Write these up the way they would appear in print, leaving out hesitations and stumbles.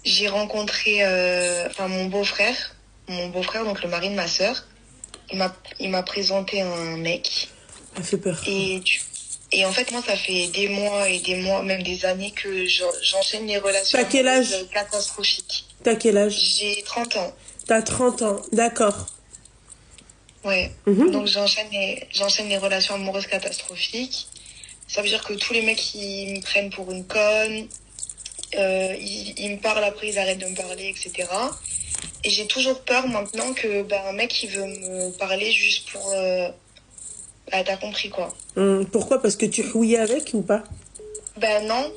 j'ai rencontré mon beau-frère, donc le mari de ma sœur. Il m'a présenté un mec. Ça fait peur. Et, du- et en fait, moi, ça fait des mois et des mois, même des années que j'enchaîne les relations T'as quel âge? amoureuses catastrophiques. T'as quel âge? J'ai 30 ans. T'as 30 ans, d'accord. Ouais. Mhm. Donc j'enchaîne les relations amoureuses catastrophiques. Ça veut dire que tous les mecs, ils me prennent pour une conne. Ils me parlent après, ils arrêtent de me parler, etc. Et j'ai toujours peur maintenant que un mec, il veut me parler juste pour... t'as compris quoi. Pourquoi? Parce que tu fouillais avec ou pas? Ben non,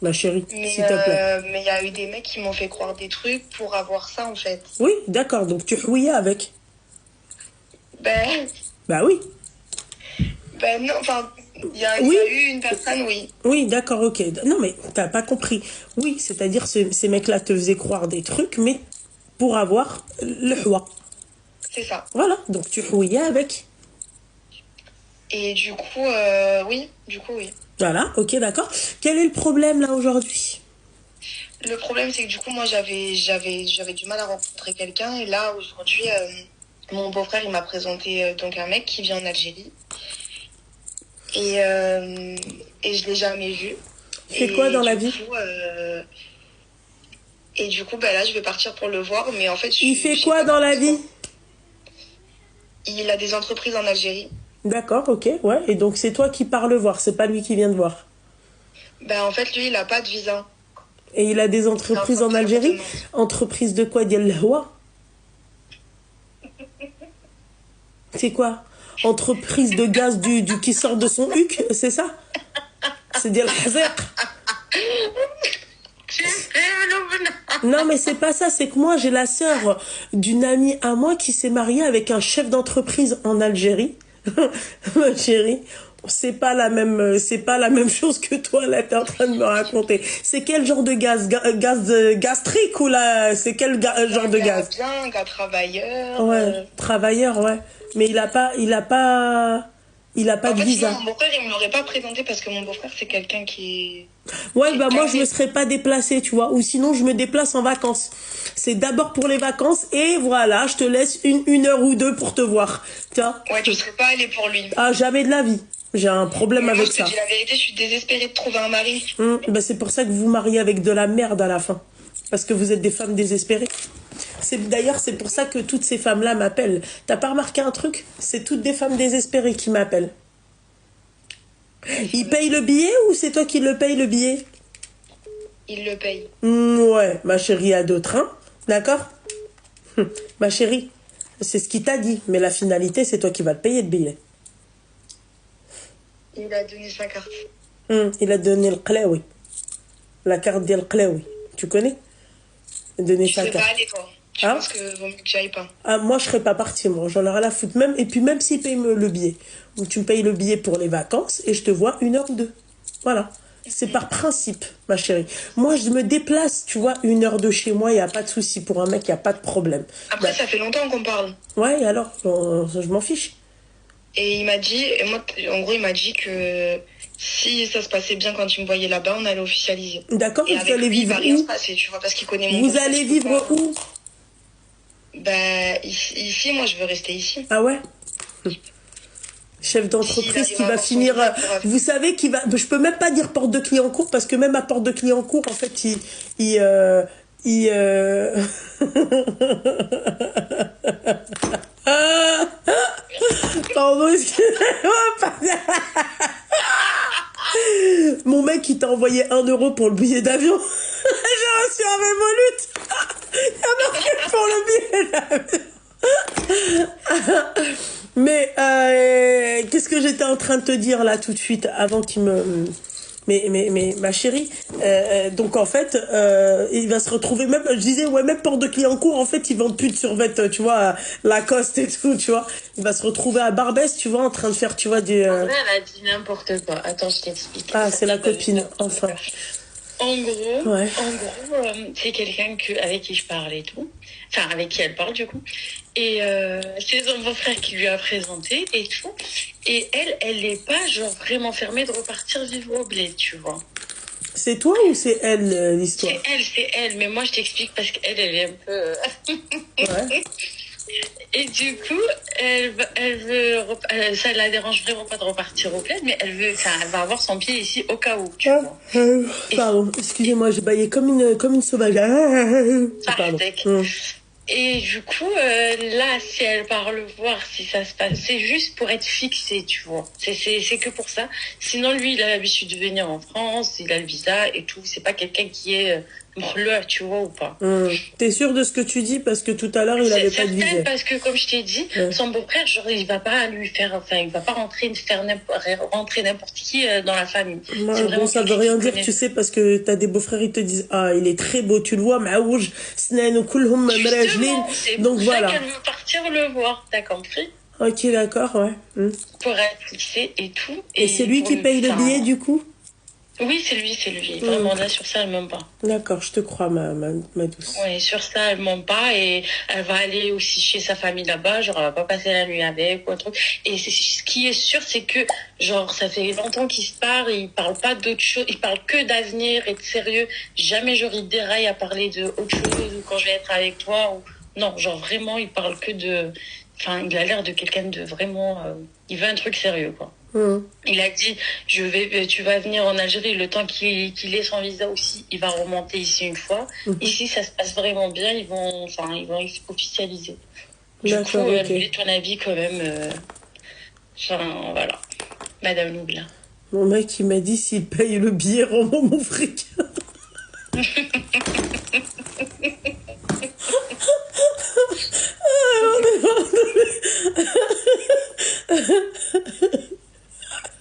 Ma chérie, mais s'il te plaît. mais il y a eu des mecs qui m'ont fait croire des trucs pour avoir ça en fait. Oui, d'accord, donc tu fouillais avec. Ben, Bah oui. ben non, enfin, il Oui. y a eu une personne, oui. Oui, d'accord, ok. Non, mais t'as pas compris. Oui, c'est-à-dire ces mecs-là te faisaient croire des trucs, mais pour avoir le hwa. C'est ça. Voilà, donc tu fouillais avec. Et du coup, oui. Voilà, ok, d'accord. Quel est le problème là aujourd'hui? Le problème, c'est que du coup, moi, j'avais du mal à rencontrer quelqu'un. Et là, aujourd'hui, mon beau-frère, il m'a présenté donc un mec qui vit en Algérie. Et je l'ai jamais vu. Il fait quoi dans la vie? Et du coup, là, je vais partir pour le voir. Mais en fait, Il fait je sais quoi pas dans la trop. vie? Il a des entreprises en Algérie. D'accord, ok, ouais. Et donc c'est toi qui pars le voir, c'est pas lui qui vient te voir. En fait, lui, il a pas de visa. Et il a des Il est en entreprises train de en faire des Algérie? demandes. Entreprise de quoi? Dial Hwa? C'est quoi? Entreprise de gaz du qui sort de son huc, c'est ça? C'est Dial Hazek. Non, mais c'est pas ça, c'est que moi j'ai la sœur d'une amie à moi qui s'est mariée avec un chef d'entreprise en Algérie. Ma chérie, c'est pas la même chose que toi là t'es en train de me raconter. C'est quel genre de gaz? Gaz gastrique ou là c'est quel genre de gaz? Bien, un gars travailleur. Ouais, travailleur, ouais. Mais il a pas En de fait, sinon, visa. mon beau-frère, il me l'aurait pas présenté parce que mon beau-frère, c'est quelqu'un Ouais, qui est bah moi je me carré. serais pas déplacée, tu vois. Ou sinon je me déplace en vacances. C'est d'abord pour les vacances et voilà, je te laisse une heure ou deux pour te voir. Tiens. Ouais, tu serais pas allé pour lui. Ah, jamais de la vie. J'ai un problème Mais moi, avec je te ça. dis la vérité, je suis désespérée de trouver un mari. Bah c'est pour ça que vous vous mariez avec de la merde à la fin. Parce que vous êtes des femmes désespérées. D'ailleurs, c'est pour ça que toutes ces femmes-là m'appellent. T'as pas remarqué un truc? C'est toutes des femmes désespérées qui m'appellent. Ils payent le billet ou c'est toi qui le payes le billet? Il le paye. Ouais, ma chérie a d'autres, hein. D'accord? Ma chérie, c'est ce qu'il t'a dit. Mais la finalité, c'est toi qui vas le payer le billet. Il a donné sa carte. Il a donné le Qlaoui. La carte d'El Qlaoui. Tu connais? Donner Tu sa serais pas carte. allé, toi. Je Hein? pense que vaut mieux que j'aille pas. Ah, moi, je serais pas partie, moi. J'en aurais la foutre. Même, et puis, même s'il paye le billet. Ou tu me payes le billet pour les vacances et je te vois une heure ou deux. Voilà. C'est par principe, ma chérie. Moi, je me déplace, tu vois, une heure de chez moi, il n'y a pas de souci. Pour un mec, il n'y a pas de problème. Après, ça fait longtemps qu'on parle. Ouais, et alors, je m'en fiche. Et il m'a dit, et moi, en gros, il m'a dit que si ça se passait bien quand il me voyait là-bas, on allait officialiser. D'accord, Et vous avec allez lui, il va vivre rien se où? passer, tu vois, parce qu'il connaît mon Vous beau-frère, allez je peux vivre pas. où? Ici, moi, je veux rester ici. Ah ouais? Chef S'il d'entreprise arrive qui à va avoir son finir. visa, il pourra... Vous savez qui va. Je peux même pas dire porte de Clignancourt parce que même à porte de Clignancourt, en fait, il Pardon, excusez-moi. Mon mec, il t'a envoyé 1 € pour le billet d'avion. J'ai reçu un Revolut. Il a marqué pour le billet d'avion. Mais qu'est-ce que j'étais en train de te dire là tout de suite avant qu'il me... Mais ma chérie, donc en fait, il va se retrouver même, je disais, ouais, même Porte de Clignancourt, en fait, ils vendent plus de survêtements, tu vois, Lacoste et tout, tu vois. Il va se retrouver à Barbès, tu vois, en train de faire, tu vois, du... En vrai, elle a dit n'importe quoi. Attends, je t'explique. Ah, c'est la copine, enfin. En gros, Ouais. c'est quelqu'un avec qui je parle et tout. Enfin, avec qui elle parle, du coup. Et c'est son beau-frère qui lui a présenté et tout. Et elle est pas, genre, vraiment fermée de repartir vivre au bled, tu vois. C'est toi ou c'est elle, l'histoire? C'est elle, mais moi je t'explique parce qu'elle, elle est un peu... Ouais. Et du coup, elle veut, ça la dérange vraiment pas de repartir au bled, mais enfin, elle va avoir son pied ici au cas où, tu Ah, vois. pardon, excusez-moi, j'ai baillé comme une sauvage. Pardon. Fartek. Et du coup, là, si elle part le voir, si ça se passe, c'est juste pour être fixé, tu vois. C'est que pour ça. Sinon, lui, il a l'habitude de venir en France, il a le visa et tout. C'est pas quelqu'un qui est morleur, tu vois, ou pas. T'es sûre de ce que tu dis parce que tout à l'heure il avait pas de Certain, visa. parce que comme je t'ai dit, son beau-frère, genre, il va pas lui faire, enfin, il va pas rentrer n'importe qui dans la famille. Ouais, bon, ça veut rien dire, tu sais, parce que t'as des beaux-frères, ils te disent, ah, il est très beau, tu le vois, maouj, snane, kulhum, mrajlin. C'est Donc pour voilà. ça qu'elle veut partir le voir, t'as compris? Ok, d'accord, ouais. Pour être fixée et tout. Et c'est lui qui paye le billet, du coup? Oui, c'est lui. Vraiment, là, sur ça, elle ment pas. D'accord, je te crois, ma douce. Oui, sur ça, elle ment pas et elle va aller aussi chez sa famille là-bas. Genre, elle va pas passer la nuit avec ou un truc. Et ce qui est sûr, c'est que, genre, ça fait longtemps qu'ils se parlent et ils parlent pas d'autre chose. Ils parlent que d'avenir et de sérieux. Jamais, genre, ils déraillent à parler de autre chose ou quand je vais être avec toi ou... Non, genre, vraiment, ils parlent que de... Enfin, il a l'air de quelqu'un de vraiment... Il veut un truc sérieux, quoi. Il a dit, tu vas venir en Algérie le temps qu'il ait son visa aussi. Il va remonter ici une fois. Ici, ça se passe vraiment bien. Ils vont officialiser. Du coup, elle voulait ton avis quand même. Enfin, voilà. Madame Loubla. Mon mec, il m'a dit, s'il paye le billet, rends-moi mon fric.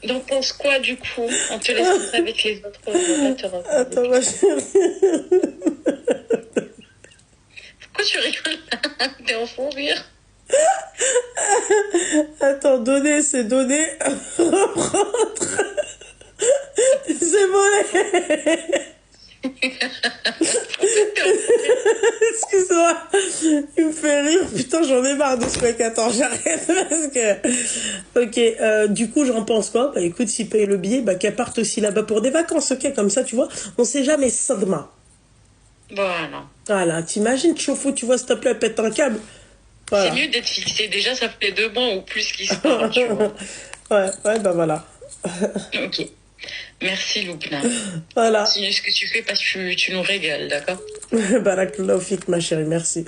Donc, pense quoi, du coup? On te laisse avec les autres votateurs. Attends, ma chérie. Pourquoi tu rigoles? T'es en fou rire. Attends, donner, c'est donner. Reprendre. C'est volé. Excuse-moi, il me fait rire. Putain, j'en ai marre de ce mec. Attends, j'arrête parce que... Ok, du coup, j'en pense quoi? Bah écoute, s'il paye le billet, bah qu'elle parte aussi là-bas pour des vacances, ok? Comme ça, tu vois, on sait jamais, sadma. Voilà, t'imagines, Chofou, tu vois, s'il te plaît, pète un câble. Voilà. C'est mieux d'être fixé. Déjà, ça fait 2 mois ou plus qu'ils se parlent, tu vois. Ouais, bah voilà. Ok. Merci, Loubna. Voilà. Continue ce que tu fais parce que tu nous régales, d'accord? Barakallahu fik, ma chérie, merci.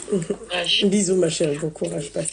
Courage. Bisous, ma chérie, bon courage, bye.